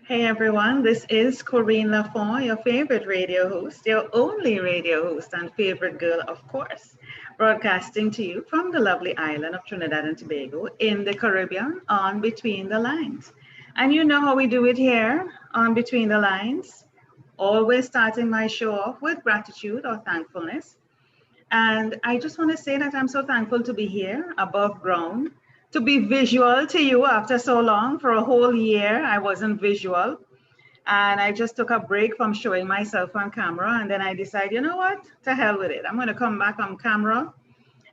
Hey everyone, this is Corine Lafont, your favorite radio host, your only radio host and favorite girl, of course, broadcasting to you from the lovely island of Trinidad and Tobago in the Caribbean on Between the Lines. And you know how we do it here on Between the Lines, always starting my show off with gratitude or thankfulness. And I just want to say that I'm so thankful to be here above ground, to be visual to you after so long. For a whole year, I wasn't visual. And I just took a break from showing myself on camera. And then I decided, you know what? To hell with it. I'm going to come back on camera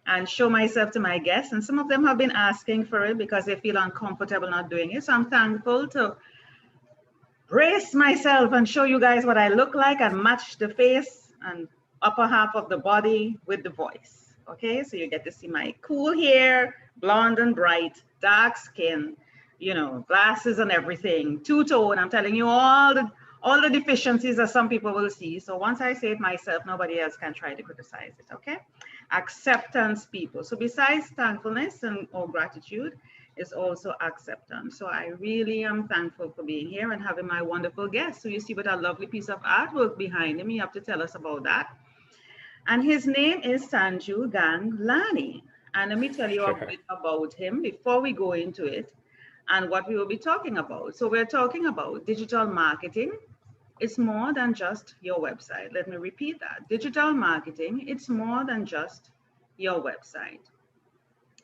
and show myself to my guests. And some of them have been asking for it because they feel uncomfortable not doing it. So I'm thankful to brace myself and show you guys what I look like and match the face and upper half of the body with the voice. Okay, so you get to see my cool hair, blonde and bright, dark skin, glasses and everything, two-tone. I'm telling you all the deficiencies that some people will see. So once I say it myself, nobody else can try to criticize it. Okay, acceptance, people. So besides thankfulness and or gratitude, is also acceptance. So I really am thankful for being here and having my wonderful guest. So you see what a lovely piece of artwork behind him. You have to tell us about that. And his name is Sanju gang&lani. And let me tell you a bit about him before we go into it and what we will be talking about. So we're talking about digital marketing. It's more than just your website. Let me repeat that. Digital marketing, it's more than just your website.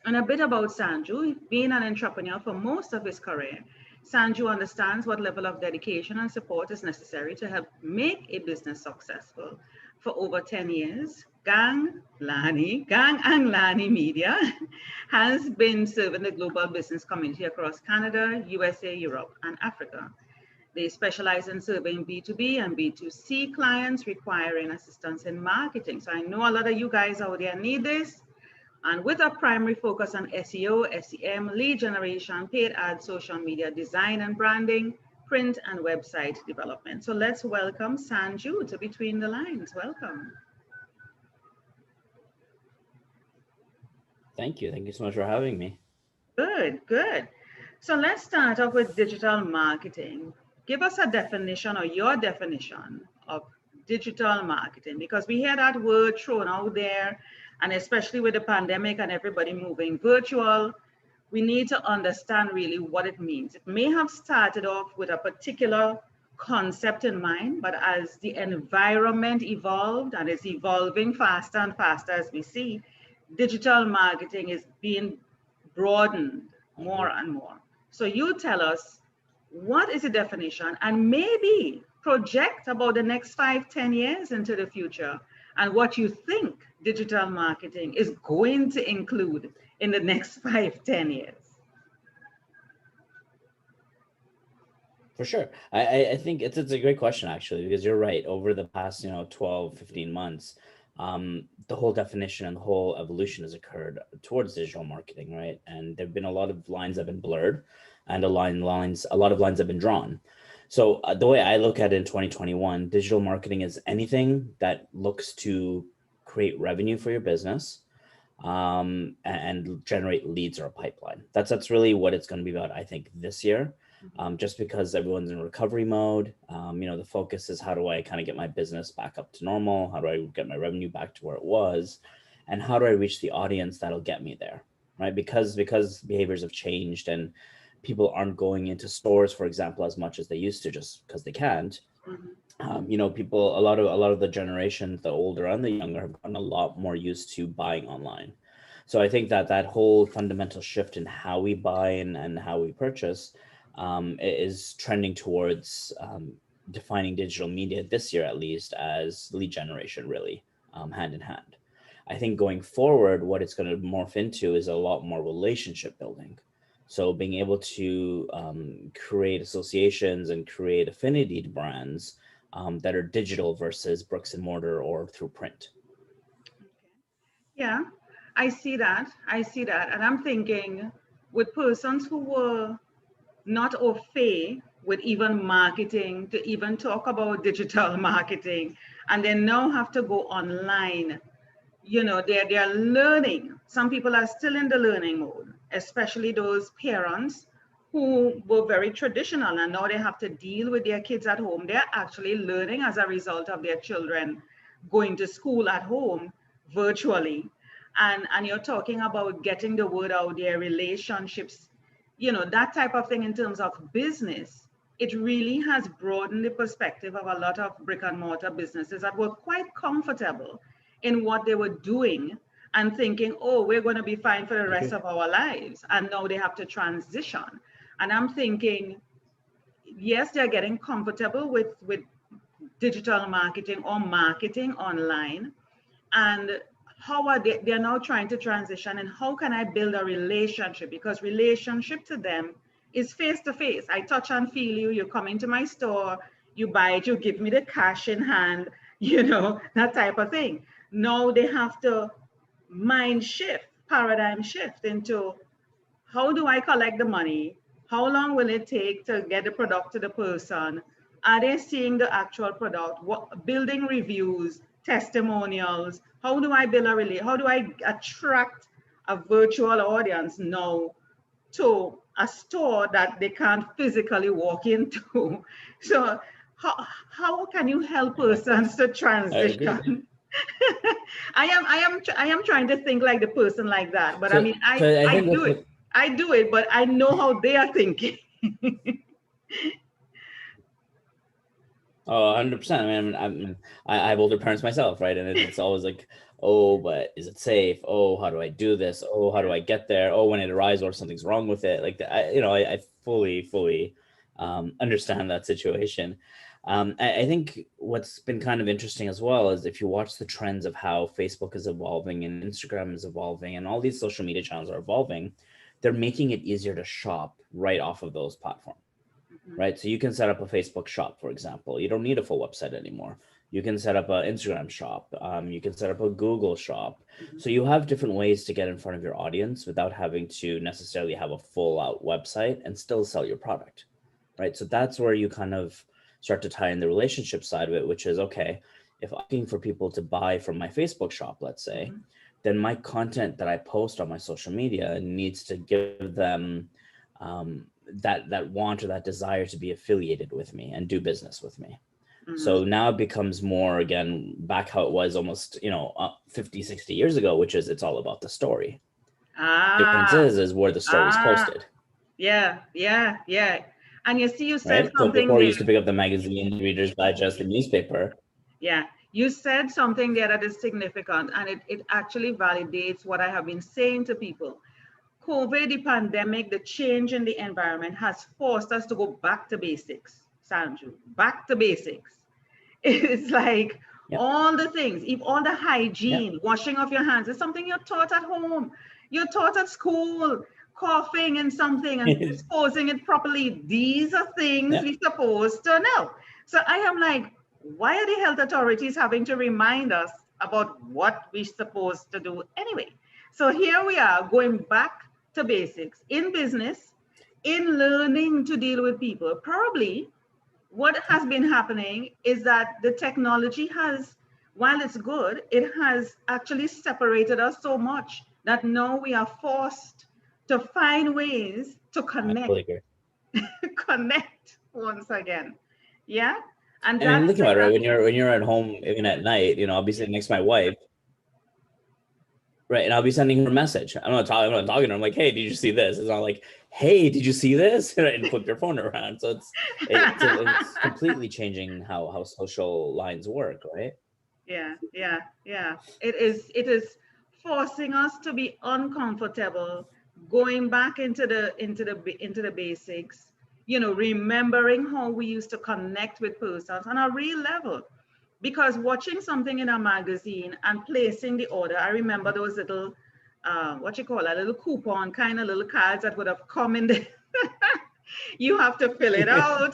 And a bit about Sanju, being an entrepreneur for most of his career, Sanju understands what level of dedication and support is necessary to help make a business successful. For over 10 years, gang&lani Media has been serving the global business community across Canada, USA, Europe, and Africa. They specialize in serving B2B and B2C clients requiring assistance in marketing. So I know a lot of you guys out there need this. And with a primary focus on SEO, SEM, lead generation, paid ads, social media design and branding, print and website development. So let's welcome Sanju to Between the Lines. Welcome. Thank you. Thank you so much for having me. Good, good. So let's start off with digital marketing. Give us a definition or your definition of digital marketing, because we hear that word thrown out there. And especially with the pandemic and everybody moving virtual, we need to understand really what it means. It may have started off with a particular concept in mind, but as the environment evolved and is evolving faster and faster as we see, digital marketing is being broadened more and more. So you tell us, what is the definition, and maybe project about the next 5-10 years into the future and what you think digital marketing is going to include in the next 5-10 years. For sure. I think it's a great question, actually, because you're right. Over the past 12, 15 months, the whole definition and the whole evolution has occurred towards digital marketing, right? And there have been a lot of lines that have been blurred, and a lot of lines have been drawn. So the way I look at it in 2021, digital marketing is anything that looks to create revenue for your business and generate leads or a pipeline. That's really what it's going to be about, I think, this year. Just because everyone's in recovery mode, the focus is how do I kind of get my business back up to normal? How do I get my revenue back to where it was? And how do I reach the audience that'll get me there, right? Because behaviors have changed and people aren't going into stores, for example, as much as they used to, just because they can't. People, a lot of the generations, the older and the younger, have gotten a lot more used to buying online. So I think that whole fundamental shift in how we buy and how we purchase is trending towards defining digital media this year, at least, as lead generation, really, hand in hand. I think going forward, what it's going to morph into is a lot more relationship building. So being able to create associations and create affinity to brands that are digital versus bricks and mortar or through print. Yeah, I see that. And I'm thinking with persons who were not au fait with even marketing, to even talk about digital marketing, and they now have to go online. They're learning. Some people are still in the learning mode, especially those parents who were very traditional, and now they have to deal with their kids at home. They're actually learning as a result of their children going to school at home virtually. And you're talking about getting the word out there, relationships, that type of thing in terms of business. It really has broadened the perspective of a lot of brick and mortar businesses that were quite comfortable in what they were doing and thinking, oh, we're going to be fine for the rest of our lives. And now they have to transition. And I'm thinking, yes, they're getting comfortable with digital marketing or marketing online. And how are they're now trying to transition, and how can I build a relationship? Because relationship to them is face to face. I touch and feel you, you come into my store, you buy it, you give me the cash in hand, that type of thing. Now they have to paradigm shift into, how do I collect the money? How long will it take to get the product to the person? Are they seeing the actual product? Building reviews, testimonials. How do I build a relationship? How do I attract a virtual audience now to a store that they can't physically walk into? So how can you help persons to transition? I am trying to think like the person like that, but So, I mean, so I I think do it. I do it, but I know how they are thinking. Oh, 100%. I have older parents myself, right? And it's always like, oh, but is it safe? Oh, how do I do this? Oh, how do I get there? Oh, when it arrives, or something's wrong with it. Like, I fully understand that situation. I think what's been kind of interesting as well is if you watch the trends of how Facebook is evolving and Instagram is evolving and all these social media channels are evolving, they're making it easier to shop right off of those platforms. Right? So you can set up a Facebook shop, for example. You don't need a full website anymore. You can set up an Instagram shop. You can set up a Google shop. So you have different ways to get in front of your audience without having to necessarily have a full out website and still sell your product, right? So that's where you kind of start to tie in the relationship side of it, which is, okay, if I'm looking for people to buy from my Facebook shop, let's say, then my content that I post on my social media needs to give them that want or that desire to be affiliated with me and do business with me. So now it becomes more, again, back how it was almost 50, 60 years ago, which is it's all about the story. Difference is where the story's posted. Yeah. And you see, you said right? something. So before you used to pick up the magazine, the Reader's Digest, the newspaper. Yeah, you said something there that is significant, and it actually validates what I have been saying to people. COVID, the pandemic, the change in the environment has forced us to go back to basics, Sanju, back to basics. It's like all the things, if all the hygiene, washing of your hands is something you're taught at home, you're taught at school, coughing and something and disposing it properly. These are things we're supposed to know. So I am like, why are the health authorities having to remind us about what we're supposed to do anyway? So here we are going back to basics in business, in learning to deal with people. Probably what has been happening is that the technology has, while it's good, it has actually separated us so much that now we are forced to find ways to connect. Connect once again. Yeah. And then think about it, right? When you're at home, even at night, I'll be sitting next to my wife. Right. And I'll be sending her a message. I'm not talking to her. I'm like, hey, did you see this? It's not like, hey, did you see this? And flip your phone around. So it's completely changing how social lines work, right? Yeah. It is forcing us to be uncomfortable, going back into the basics, remembering how we used to connect with persons on a real level. Because watching something in a magazine and placing the order, I remember those little, little coupon kind of little cards that would have come in there. You have to fill it out,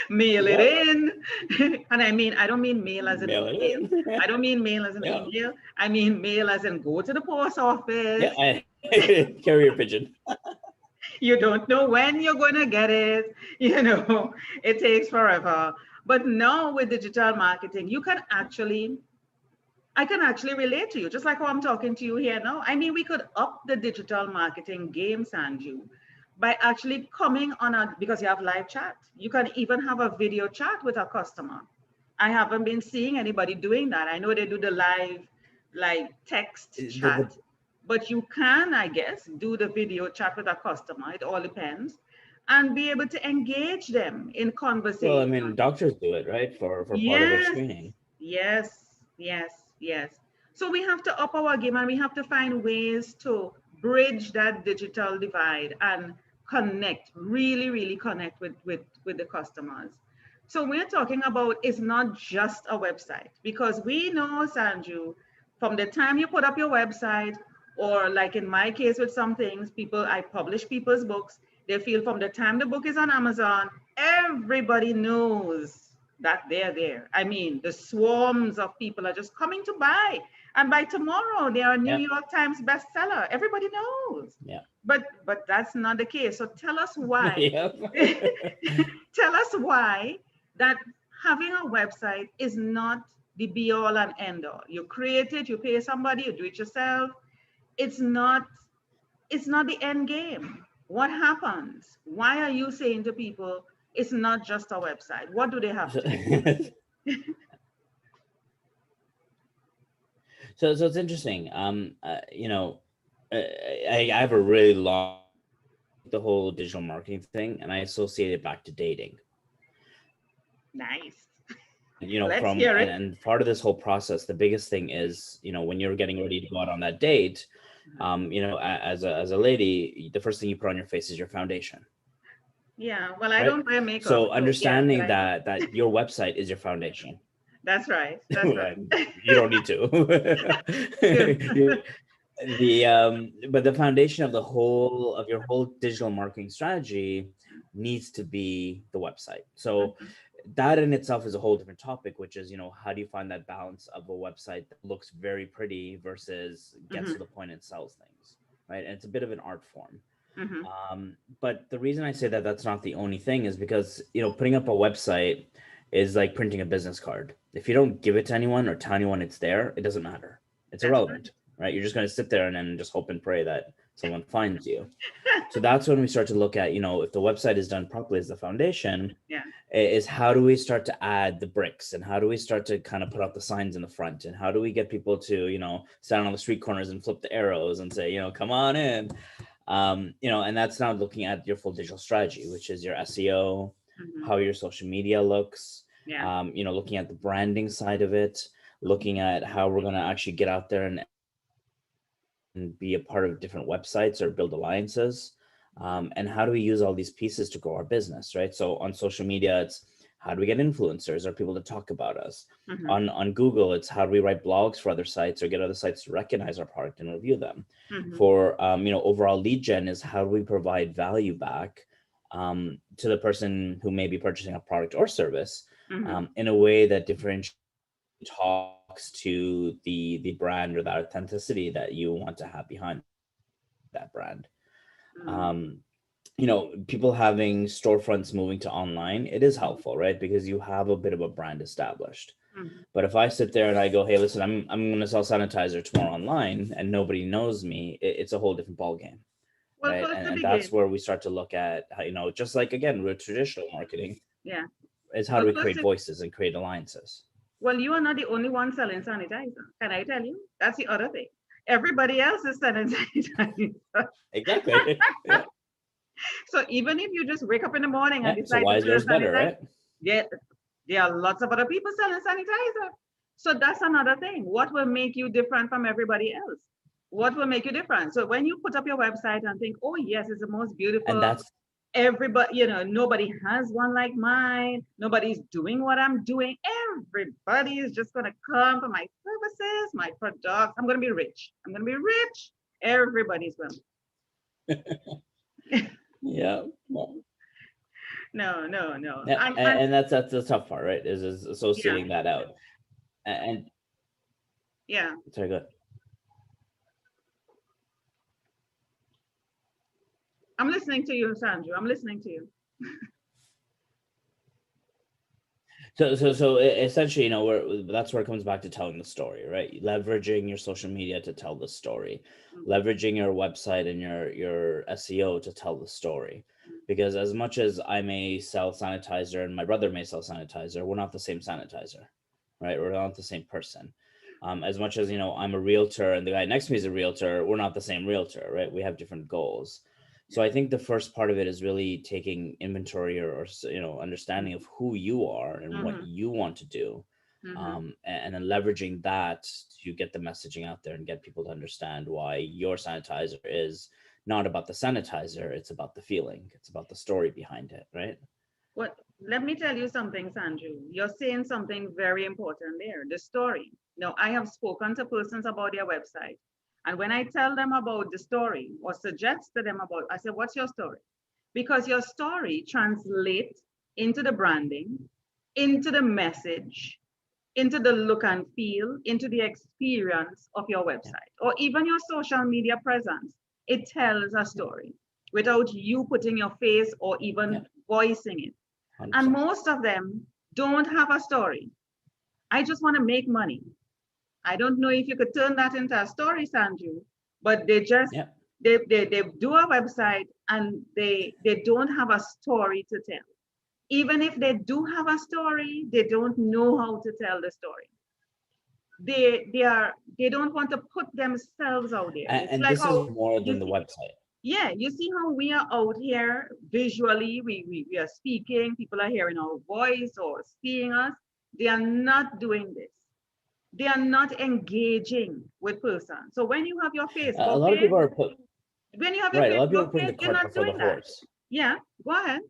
mail it in. And I don't mean mail as an email. I don't mean mail as an email. I mean mail as in go to the post office. Carrier pigeon. You don't know when you're going to get it. It takes forever. But now with digital marketing, I can actually relate to you, just like how I'm talking to you here now. I mean, we could up the digital marketing game, Sanju, by actually coming on because you have live chat. You can even have a video chat with a customer. I haven't been seeing anybody doing that. I know they do the live, like text The chat, but you can, I guess, do the video chat with a customer. It all depends, and be able to engage them in Well, I conversation. mean, doctors do it, right? For part of their Yes, screening. yes. So we have to up our game and we have to find ways to bridge that digital divide and connect, really connect with the customers. So we're talking about it's not just a website because we know, Sanju, from the time you put up your website, or like in my case with some things, I publish people's books. They feel from the time the book is on Amazon, everybody knows that they're there. I mean, the swarms of people are just coming to buy. And by tomorrow, they are a New Yeah, York Times bestseller. Everybody knows. yeah. But that's not the case. So tell us why. Yeah. Tell us why that having a website is not the be all and end all. You create it, you pay somebody, you do it yourself. It's not it's not the end game. What happens? Why are you saying to people it's not just a website? What do they have So, to do? so it's interesting. I have a really long the whole digital marketing thing, and I associate it back to dating. Nice. Let's From hear it. and part of this whole process, the biggest thing is, when you're getting ready to go out on that date, as a lady, the first thing you put on your face is your foundation, Yeah, well, I right? don't wear makeup, So so yes, but understanding I know. that your website is your foundation. That's right. That's right. And you don't need to. Good. But the foundation of your whole digital marketing strategy needs to be the website. So Mhm, that in itself is a whole different topic, which is, how do you find that balance of a website that looks very pretty versus gets to mhm, the point and sells things, right? And it's a bit of an art form. mhm. But the reason I say that that's not the only thing is because, putting up a website is like printing a business card. If you don't give it to anyone or tell anyone it's there, it doesn't matter. It's That's right. irrelevant, right? You're just going to sit there and then just hope and pray that someone finds you. So that's when we start to look at, if the website is done properly as the foundation, Yeah. is how do we start to add the bricks, and how do we start to kind of put out the signs in the front, and how do we get people to, stand on the street corners and flip the arrows and say, come on in. And that's now looking at your full digital strategy, which is your SEO, Mhm. how your social media looks, Yeah. looking at the branding side of it, looking at how we're going to actually get out there and be a part of different websites or build alliances. And how do we use all these pieces to grow our business, right? So on social media, it's how do we get influencers or people to talk about us? Mhm, On Google, it's how do we write blogs for other sites or get other sites to recognize our product and review them? mhm, For overall lead gen is how do we provide value back to the person who may be purchasing a product or service mhm, in a way that differentiates talks to the brand or that authenticity that you want to have behind that brand. mhm, um People having storefronts moving to online, it is helpful, right? Because you have a bit of a brand established. mhm. But if I sit there and I go, hey, listen, I'm going to sell sanitizer tomorrow online, and nobody knows me, it's a whole different ballgame, Well, right? first to And that's begin, where we start to look at how, just like, again, with traditional marketing, yeah. is how Well, do we first create to voices and create alliances. Well, you are not the only one selling sanitizer. Can I tell you? That's the other thing. Everybody else is selling sanitizer. Exactly. Yeah. So even if you just wake up in the morning and Yeah. So decide to why is sell yours better, sanitizer, right? yeah, there are lots of other people selling sanitizer. So that's another thing. What will make you different from everybody else? What will make you different? So when you put up your website and think, oh yes, it's the most And beautiful, that's everybody, nobody has one like mine, nobody's doing what I'm doing, everybody is just going to come for my services, my products. I'm going to be rich, everybody's going to. yeah. Well, No. yeah, And and that's the tough part, right? Is yeah, associating that out. And yeah, sorry, go ahead. I'm listening to you, Sanju. I'm listening to you. So essentially, that's where it comes back to telling the story, right? Leveraging your social media to tell the story, Mhm. leveraging your website and your SEO to tell the story. Because as much as I may sell sanitizer and my brother may sell sanitizer, we're not the same sanitizer, right? We're not the same person. As much as I'm a realtor and the guy next to me is a realtor, we're not the same realtor, right? We have different goals. So I think the first part of it is really taking inventory or understanding of who you are and what Mhm. you want to do, Mhm. and then leveraging that to get the messaging out there and get people to understand why your sanitizer is not about the sanitizer, it's about the feeling, it's about the story behind it, right? What? Let me tell you something, Sanju. You're saying something very important there. The story. Now, I have spoken to persons about their website, and when I tell them about the story or suggest to them about, I say, "What's your story?" Because your story translates into the branding, into the message, into the look and feel, into the experience of your Yeah, website, or even your social media presence. It tells a yeah, story without you putting your face or yeah, even voicing it. And 100%. most of them don't have a story. I just want to make money. I don't know if you could turn that into a story, Sanju, but they just Yeah. they do a website and they don't have a story to tell. Even if they do have a story, they don't know how to tell the story. They don't want to put themselves out there. It's And like this is how more you than the see, website. yeah, you see how we are out here visually, we are speaking, people are hearing our voice or seeing us. They are not doing this. They are not engaging with person. So when you have your A Facebook lot of page, people are put when you have your right. A lot of people are Facebook putting the page, you're cart not before the doing that. horse. Yeah, go ahead.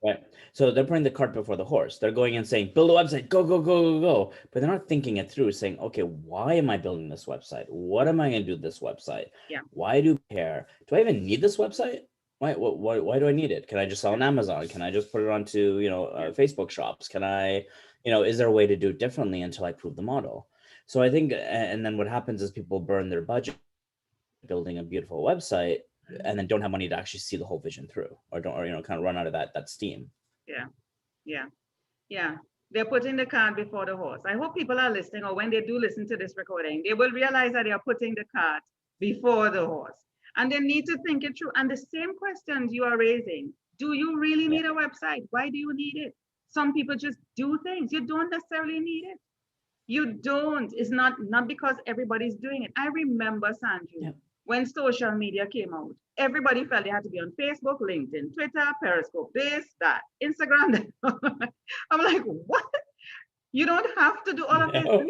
Right. So they're putting the cart before the horse. They're going and saying, build a website, go, go, go, go, go. But they're not thinking it through, saying, okay, why am I building this website? What am I going to do with this website? Yeah, Why do I care? Do I even need this website? Why do I need it? Can I just sell yeah, on Amazon? Can I just put it onto, yeah. Facebook shops? Can I, is there a way to do it differently until I prove the model? So I think, and then what happens is people burn their budget building a beautiful website and then don't have money to actually see the whole vision through or don't, or, kind of run out of that steam. Yeah, yeah, yeah. They're putting the cart before the horse. I hope people are listening, or when they do listen to this recording, they will realize that they are putting the cart before the horse. And they need to think it through. And the same questions you are raising, do you really Yeah. need a website? Why do you need it? Some people just do things. You don't necessarily need it. You don't. It's not because everybody's doing it. I remember, Sanju, Yeah. when social media came out, everybody felt they had to be on Facebook, LinkedIn, Twitter, Periscope, this, that, Instagram. That. I'm like, what? You don't have to do all of this. No.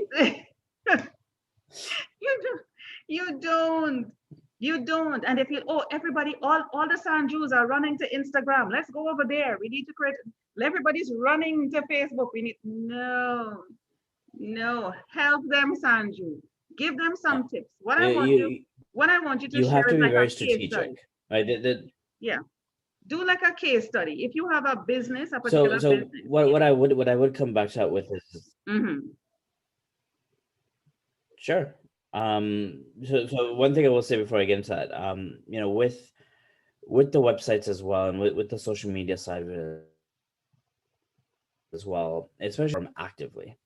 You do. You don't. You don't. And they feel, oh, everybody, all the Sanjus are running to Instagram. Let's go over there. We need to create. Everybody's running to Facebook. We need no. No, help them, Sanju. Give them Yeah. some tips. You What I want you to you have share to is be like a very case strategic, study. right? Yeah, do like a case study. If you have a business, a So particular business. what I would come back to that with is Mm-hmm. sure. So one thing I will say before I get into that, with the websites as well and with the social media side of it as well, especially from actively.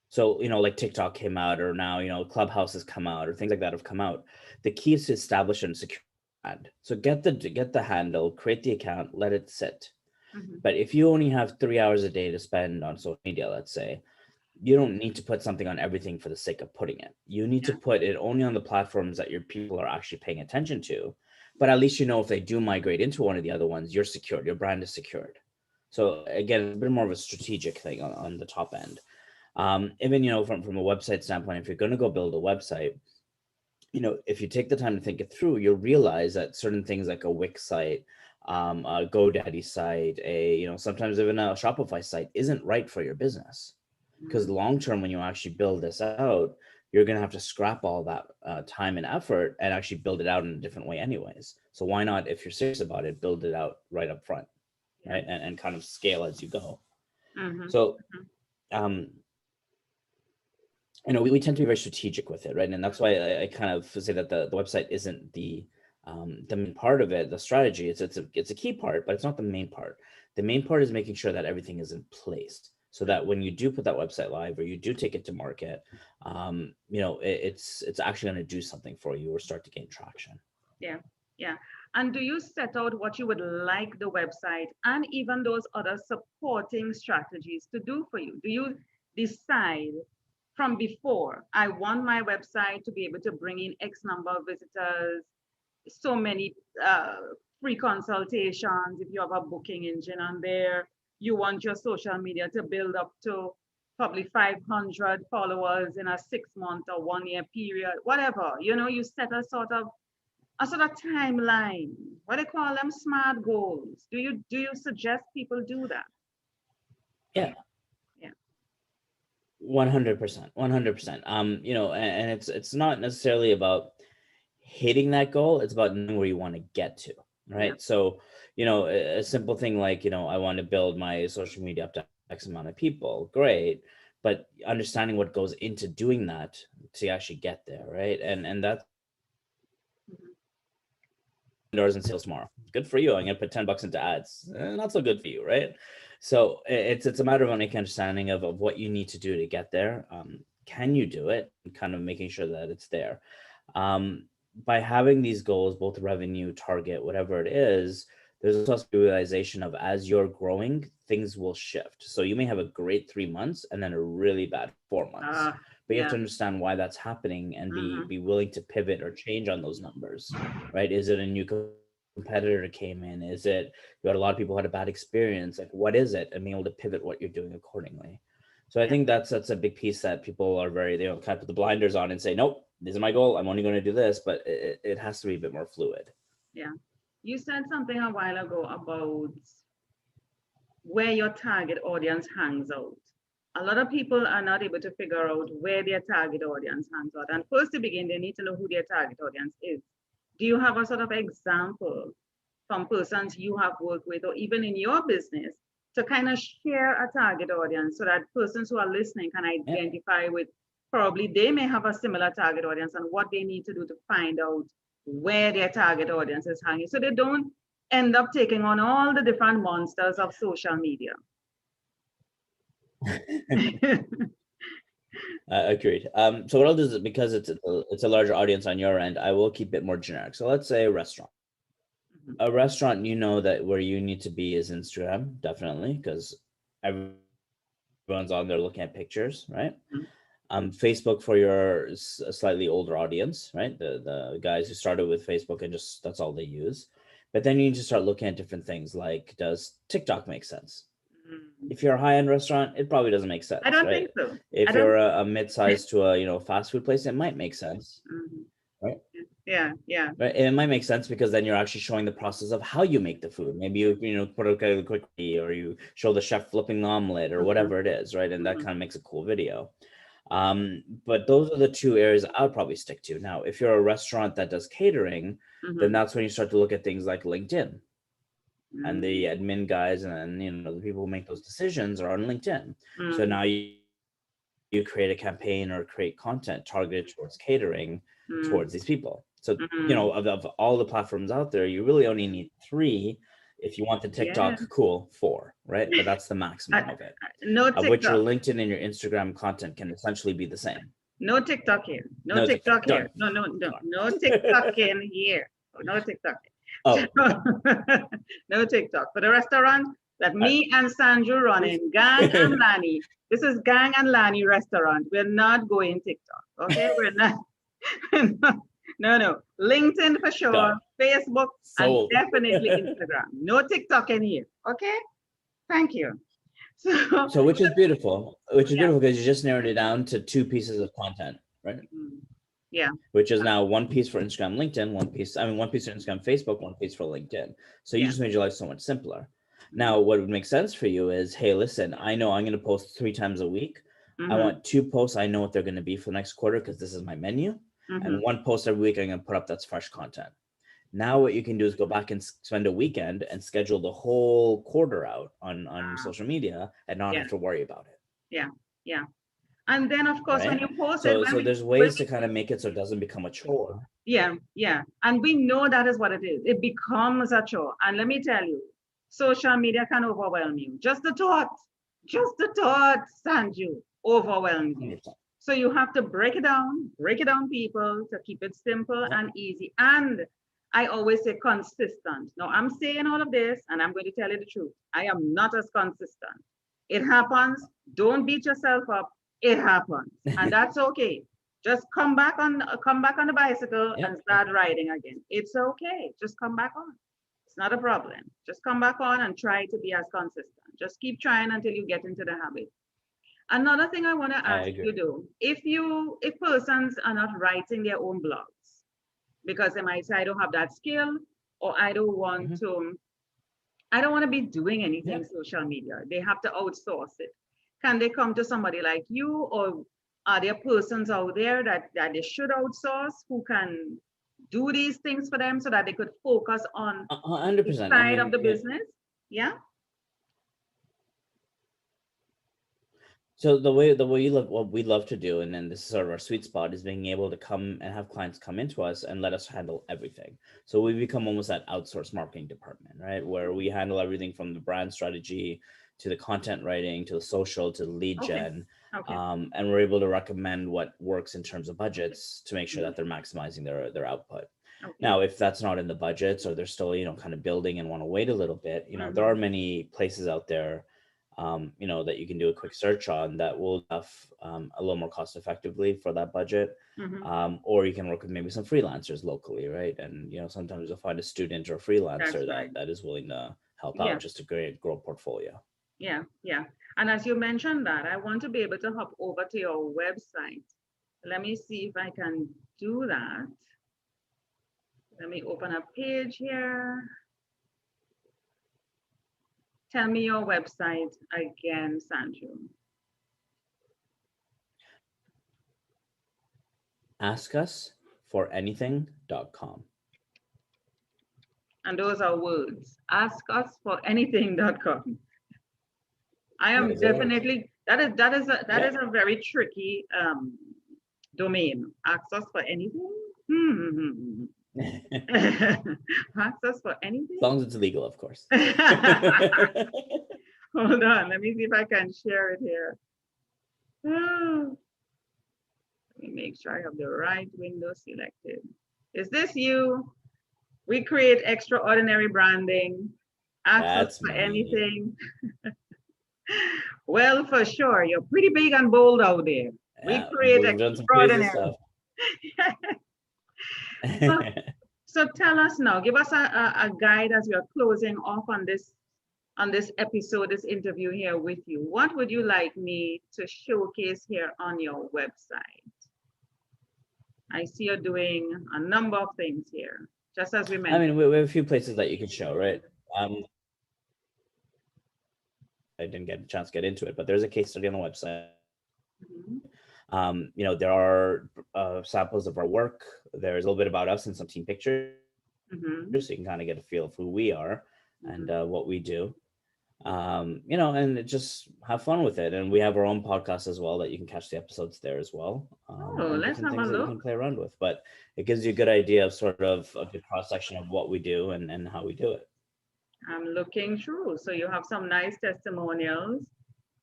So, like TikTok came out or now, Clubhouse has come out or things like that have come out. The key is to establish and secure brand. So get the handle, create the account, let it sit. Mm-hmm. But if you only have 3 hours a day to spend on social media, let's say, you don't need to put something on everything for the sake of putting it. You need to Yeah. put it only on the platforms that your people are actually paying attention to. But at least if they do migrate into one of the other ones, you're secured. Your brand is secured. So again, it's a bit more of a strategic thing on the top end. Even from a website standpoint, if you're going to go build a website, if you take the time to think it through, you'll realize that certain things like a Wix site, a GoDaddy site, sometimes even a Shopify site isn't right for your business. Because Mm-hmm. long term, when you actually build this out, you're going to have to scrap all that time and effort and actually build it out in a different way anyways. So why not, if you're serious about it, build it out right up front, Yeah. right? And kind of scale as you go. Mm-hmm. So Mm-hmm. um, we tend to be very strategic with it, right? And that's why I kind of say that the website isn't the The main part of it, the strategy, it's a key part, but it's not the main part. The main part is making sure that everything is in place, so that when you do put that website live or you do take it to market, it's actually going to do something for you or start to gain traction. Yeah, yeah. And do you set out what you would like the website and even those other supporting strategies to do for you? Do you decide from before, I want my website to be able to bring in X number of visitors, so many free consultations, if you have a booking engine on there, you want your social media to build up to probably 500 followers in a 6 month or 1 year period, whatever, you set a sort of timeline. What do you call them? Smart goals. Do you suggest people do that? Yeah, Yeah. 100%, 100%. And it's not necessarily about hitting that goal. It's about knowing where you want to get to, Yeah. right? So, a simple thing like, I want to build my social media up to X amount of people, great. But understanding what goes into doing that to actually get there, right? And that's Mhm. dollars in sales tomorrow. Good for you. I'm gonna put $10 into ads. Not so good for you, right? So it's a matter of making understanding of what you need to do to get there. Can you do it? And kind of making sure that it's there. Um, by having these goals, both revenue, target, whatever it is, there's also a realization of as you're growing, things will shift. So you may have a great 3 months and then a really bad 4 months. But you have Yeah. to understand why that's happening and be Hmm. be willing to pivot or change on those numbers, right? Is it a new competitor came in? Is it you had a lot of people who had a bad experience? Like, what is it? And being able to pivot what you're doing accordingly. So I Yeah. think that's a big piece that people are they don't kind of put the blinders on and say, nope, this is my goal. I'm only going to do this, but it has to be a bit more fluid. Yeah. You said something a while ago about where your target audience hangs out. A lot of people are not able to figure out where their target audience hangs out. And first to begin, they need to know who their target audience is. Do you have a sort of example from persons you have worked with, or even in your business, to kind of share a target audience so that persons who are listening can Yeah. identify with probably they may have a similar target audience and what they need to do to find out where their target audience is hanging so they don't end up taking on all the different monsters of social media. Agreed. So what I'll do is because it's a larger audience on your end, I will keep it more generic. So let's say a restaurant. A restaurant, that where you need to be is Instagram, definitely, because everyone's on there looking at pictures, right? Facebook for your slightly older audience, right? The guys who started with Facebook and just that's all they use. But then you need to start looking at different things like, does TikTok make sense? Mm. If you're a high-end restaurant, it probably doesn't make I sense, don't right? think so. I If don't. you're a mid-size to a fast food place, it might make sense, Mhm. right? Yeah, yeah. Right, and it might make sense because then you're actually showing the process of how you make the food. Maybe you put a quick or you show the chef flipping the omelet or Mhm, whatever it is, right? And that mhm, kind of makes a cool video. But those are the two areas I would probably stick to. Now, if you're a restaurant that does catering, then mhm, that's when you start to look at things like LinkedIn, and the mm, admin guys and the people who make those decisions are on LinkedIn. So mm, now you create a campaign or create content targeted towards catering mm, towards these people. So, mm. of all the platforms out there, you really only need three. If you want the Yeah. TikTok, cool, four, right? But that's the I, maximum of it, no of which your TikTok. LinkedIn and your Instagram content can essentially be the same. No TikTok here. No No TikTok, TikTok here. done. No, no, no. Gone. No TikTok in here. No TikTok. Oh, okay. No TikTok. For the restaurant that All right. me and Sanju run in, Gang and Lani. This is Gang and Lani restaurant. We're not going TikTok. Okay? We're not. No, no. LinkedIn for sure, Done. Facebook, and Sold. definitely Instagram. No TikTok in here. Okay? Thank you. So, So, which is beautiful, yeah. because you just narrowed it down to two pieces of content, right? Mm, yeah. Which is now one piece for Instagram, LinkedIn, one piece for Instagram, Facebook, one piece for LinkedIn. So you Yeah. just made your life so much simpler. Mm, Now, what would make sense for you is, hey, listen, I know I'm going to post 3 times a week. I mm-hmm, want 2 posts. I know what they're going to be for the next quarter because this is my menu. mm-hmm. And one post every week I'm going to put up that's fresh content. Now, what you can do is go back and spend a weekend and schedule the whole quarter out on Ah, social media and not yeah. have to worry about it. Yeah. Yeah. And then, of course, when right? you post it, So there's ways to kind of make it so it doesn't become a chore. yeah, yeah. And we know that is what it is. It becomes a chore. And let me tell you, social media can overwhelm you. Just the thought, Sanju, overwhelms you. 100%. So you have to break it down, people, to keep it simple Yep. and easy. And I always say consistent. Now, I'm saying all of this, and I'm going to tell you the truth. I am not as consistent. It happens. Don't beat yourself up. It happens, and that's okay. Just come back on the bicycle Yep. and start riding again. It's okay. Just come back on. It's not a problem. Just come back on and try to be as consistent. Just keep trying until you get into the habit. Another thing I want to I ask you agree. do, if persons are not writing their own blogs because they might say I don't have that skill or Hmm. I don't want to be doing anything Yep. social media. They have to outsource it. Can they come to somebody like you, or are there persons out there that they should outsource who can do these things for them so that they could focus on the 100%. I side of mean, the business? Yeah. so the way you love what we love to do, and then this is sort of our sweet spot, is being able to come and have clients come into us and let us handle everything. So we become almost that outsourced marketing department, right? Where we handle everything from the brand strategy to the content writing to the social to the lead Okay. gen, Okay. and we're able to recommend what works in terms of budgets to make sure Mhm. that they're maximizing their output. Okay. Now, if that's not in the budgets or they're still, kind of building and want to wait a little bit, there are Mhm. many places out there, that you can do a quick search on that will have a little more cost effectively for that budget. Mhm. Or you can work with maybe some freelancers locally, right? And sometimes you'll find a student or a freelancer That's that right. that is willing to help Yeah. out just to grow a portfolio. Yeah. Yeah. And as you mentioned that, I want to be able to hop over to your website. Let me see if I can do that. Let me open a page here. Tell me your website again, Sanju. AskUsForAnything.com. And those are words. Ask us for anything.com. I am Those are words. definitely that is Yeah. a very tricky domain. Ask us for anything. Hmm. As Ask us for anything. long as it's legal, of course. Hold on, let me see if I can share it here. Oh, let me make sure I have the right window selected. Is this you? We create extraordinary branding. Ask us That's for me. anything. Well, for sure, you're pretty big and bold out there. We Yeah, create we've done some crazy extraordinary. stuff. So, so tell us now, give us a guide as we are closing off on this episode, this interview here with you. What would you like me to showcase here on your website? I see you're doing a number of things here, just as we I mentioned. mean, we have a few places that you can show, right? I didn't get a chance to get into it, but there's a case study on the website. Mhm. There are samples of our work. There's a little bit about us and some team pictures, so Mhm. you can kind of get a feel of who we are and Mhm. what we do. And just have fun with it. And we have our own podcast as well that you can catch the episodes there as well, Oh, and let's different have a things that you can look. play around with. But it gives you a good idea of sort of a good cross section of what we do and how we do it. I'm looking through. So you have some nice testimonials.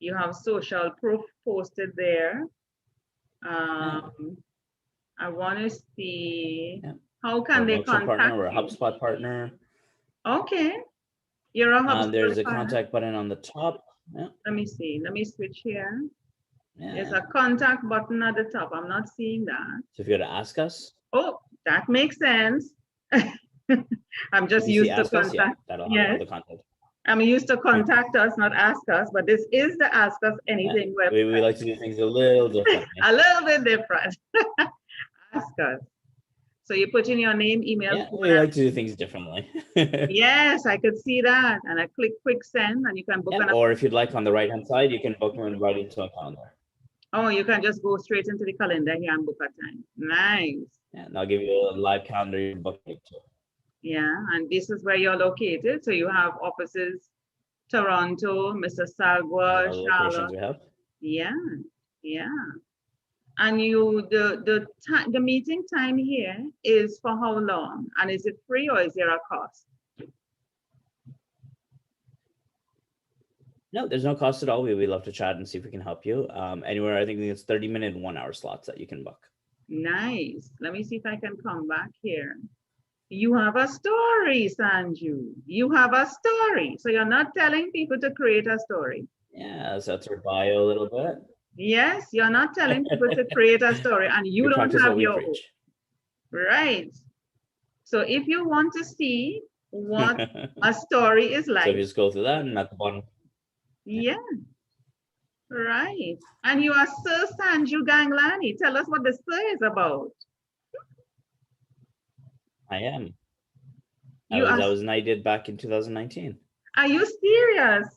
You have social proof posted there. Yeah, Um, I want to see yeah. how We're can a they Milkshake partner. contact We're a you? HubSpot partner. Okay, you're a HubSpot There's a partner. contact button on the top. Yeah, Let me see. Let me switch here. There's yeah. a contact button at the top. I'm not seeing that. So if you go to Ask Us, Oh, that makes sense. I'm if just you see used to Ask Us, yeah, contact. that'll have all Yes, the content. I'm used to contact us, not ask us, but this is the Ask Us Yeah, Anything we website. like to do things a little differently. A little bit different. Ask us. So you put in your name, email, Yeah, phone, we and like to do things differently. yes, I could see that. And I click quick send, and you can book Yeah, an. or if you'd like on the right hand side, you can book them right into a calendar. Oh, you can just go straight into the calendar here and book a time. Nice. Yeah, and I'll give you a live calendar you can book it to. Yeah, and this is where you're located. So you have offices Toronto, These are Mississauga, all the locations Charlotte. we have. Yeah. Yeah. And the meeting time here is for how long? And is it free or is there a cost? No, there's no cost at all. We love to chat and see if we can help you. Anywhere, I think it's 30-minute, 1 hour slots that you can book. Nice. Let me see if I can come back here. You have a story, Sanju. You have a story. So you're not telling people to create a story. Yeah, so that's our bio a little bit. Yes, you're not telling people to create a story and you We don't practice have what we your own. preach. Right. So if you want to see what a story is So like, if you just go through that and at the bottom. yeah, right. And you are Sir Sanju gang&lani. Tell us what the Sir is about. I am. You I are, was knighted back in 2019. are you serious?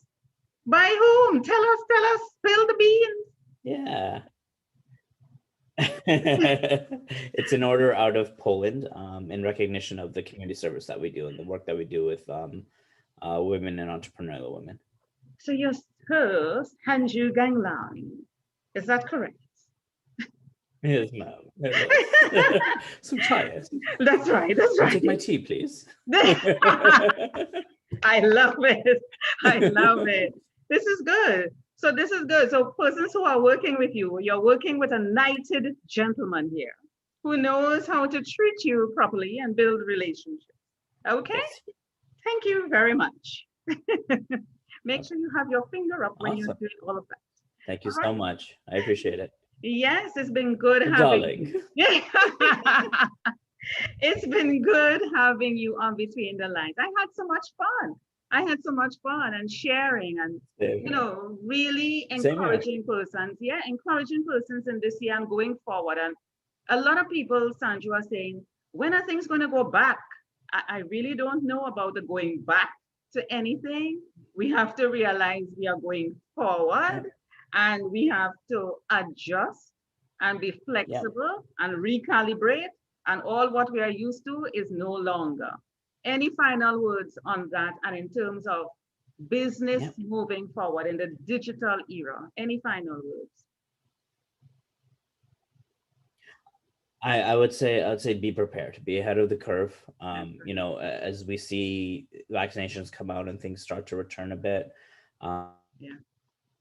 By whom? Tell us, spill the beans. Yeah. It's an order out of Poland, in recognition of the community service that we do and the work that we do with women and entrepreneurial women. So you're Sir Sanju gang&lani. Is that correct? Yes, ma'am. Some chai. That's right. That's I'll right. take my tea, please. I love it. I love it. This is good. So this is good. So persons who are working with you, you're working with a knighted gentleman here who knows how to treat you properly and build relationships. Okay? Yes. Thank you very much. Make sure you have your finger up when you're Awesome. doing all of that. Thank you All so right. much. I appreciate it. Yes, it's been good having Darling. you. It's been good having you on Between the Lines. I had so much fun. I had so much fun and sharing and, Same you know, really Same here. encouraging persons. Yeah, encouraging persons in this year and going forward. And a lot of people, Sanju, are saying, when are things going to go back? I really don't know about the going back to anything. We have to realize we are going forward and we have to adjust and be flexible and recalibrate. And all what we are used to is no longer. Any final words on that? And in terms of business moving forward in the digital era, any final words? I would say be prepared, be ahead of the curve. You know, as we see vaccinations come out and things start to return a bit, you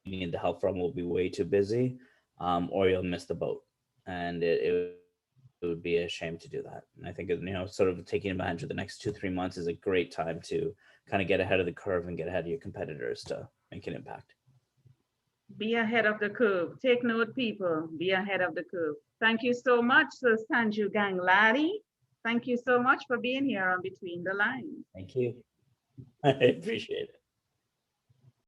need the help from will be way too busy, or you'll miss the boat, and it would be a shame to do that. And I think, you know, sort of taking advantage of the next 2-3 months is a great time to kind of get ahead of the curve and get ahead of your competitors to make an impact. Be ahead of the curve. Take note, people. Be ahead of the curve. Thank you so much, Sir Sanju gang&lani. Thank you so much for being here on Between the Lines. Thank you. I appreciate it.